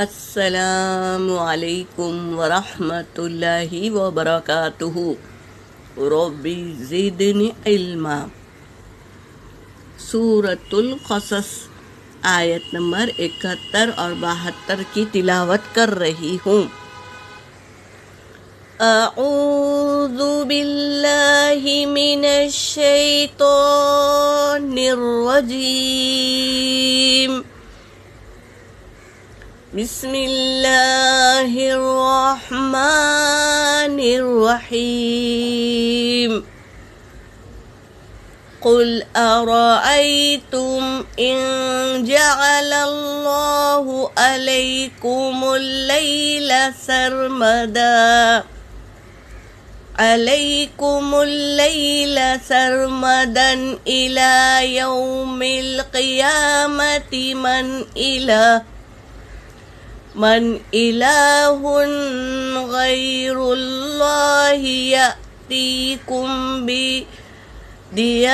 السلام علیکم ورحمۃ اللہ وبرکاتہ۔ ربی زدنی علما۔ سورۃ القصص آیت نمبر 71 اور 72 کی تلاوت کر رہی ہوں۔ اعوذ باللہ من الشیطان الرجیم۔ بسم اللہ الرحمن الرحیم۔ قل ارأيتم ان جعل اللہ علیکم اللیل سرمدا الى یوم القیامة من الہ غیر اللہ یأتیکم بدیاء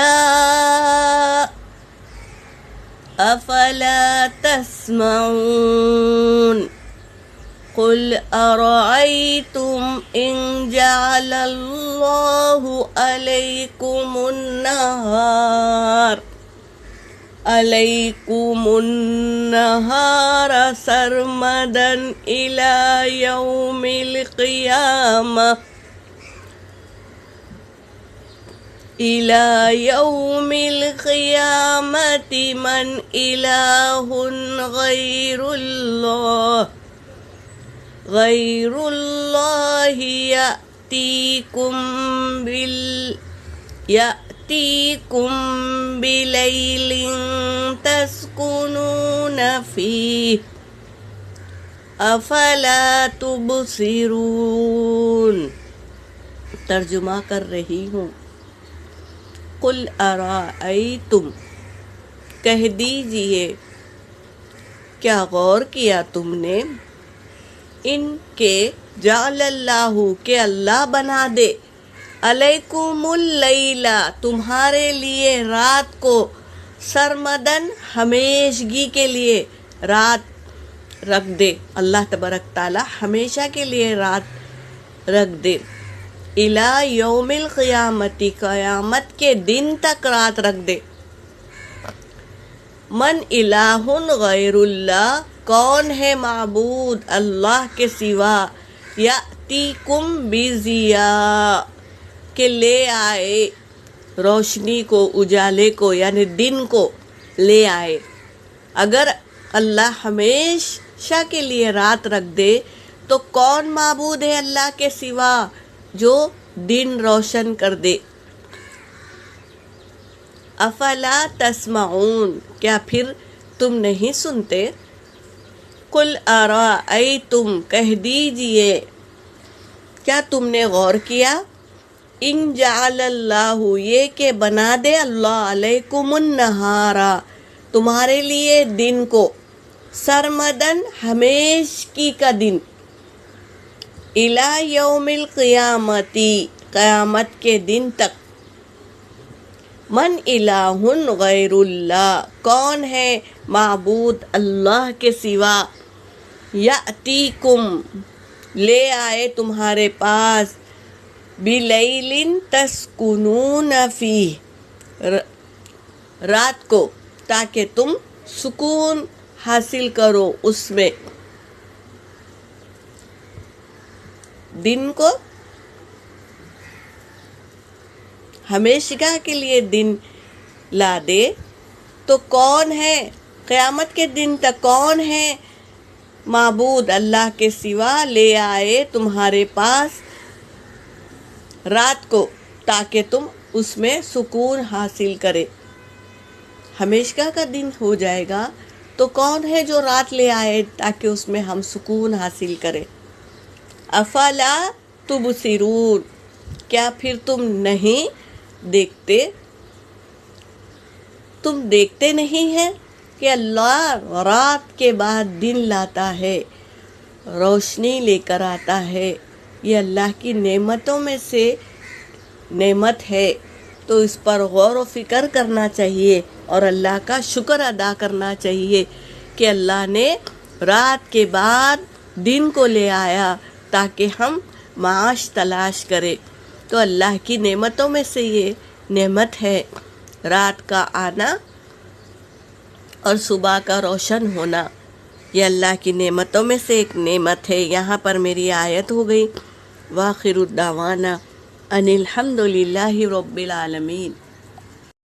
افلا تسمعون۔ قل ارأيتم ان جعل اللہ علیکم النہار سرمدا الى یوم القیامة من الہ غیر اللہ یأتیکم بلیل تسکنون فیہ افلا تبصرون۔ ترجمہ کر رہی ہوں۔ قل ارأیتم، کہہ دیجئے کیا غور کیا تم نے، ان کے جعل اللہ کہ اللہ بنا دے، علیکم اللیل تمہارے لیے رات کو، سرمدن ہمیشگی کے لیے رات رکھ دے، اللہ تبارک تعالی ہمیشہ کے لیے رات رکھ دے، الی یوم القیامت قیامت کے دن تک رات رکھ دے۔ من الہ غیر اللہ، کون ہے معبود اللہ کے سوا، یأتیکم بضیاء کہ لے آئے روشنی کو، اجالے کو، یعنی دن کو لے آئے۔ اگر اللہ ہمیشہ کے لیے رات رکھ دے تو کون معبود ہے اللہ کے سوا جو دن روشن کر دے۔ افلا تسمعون، کیا پھر تم نہیں سنتے۔ قل ارأیتم، کہہ دیجئے کیا تم نے غور کیا، ان جعل اللہ یہ کہ بنا دے اللہ علیکم النہار تمہارے لیے دن کو، سرمدن ہمیشگی کا دن، الی یوم القیامتی قیامت کے دن تک، من الہ غیر اللہ کون ہے معبود اللہ کے سوا، یأتیکم لے آئے تمہارے پاس، بلیل تسکنون فیہ رات کو تاکہ تم سکون حاصل کرو اس میں، دن کو ہمیشہ کے لیے دن لا دے تو کون ہے قیامت کے دن تک کون ہے معبود اللہ کے سوا، لے آئے تمہارے پاس رات کو تاکہ تم اس میں سکون حاصل کرے۔ ہمیشہ کا دن ہو جائے گا تو کون ہے جو رات لے آئے تاکہ اس میں ہم سکون حاصل کریں۔ افلا تبصرون، کیا پھر تم نہیں دیکھتے، تم دیکھتے نہیں ہیں کہ اللہ رات کے بعد دن لاتا ہے، روشنی لے کر آتا ہے، یہ اللہ کی نعمتوں میں سے نعمت ہے، تو اس پر غور و فکر کرنا چاہیے اور اللہ کا شکر ادا کرنا چاہیے کہ اللہ نے رات کے بعد دن کو لے آیا تاکہ ہم معاش تلاش کرے. تو اللہ کی نعمتوں میں سے یہ نعمت ہے رات کا آنا اور صبح کا روشن ہونا. یہ اللہ کی نعمتوں میں سے ایک نعمت ہے. یہاں پر میری آیت ہو گئی. وآخر الدعوانا ان الحمد للہ رب العالمین.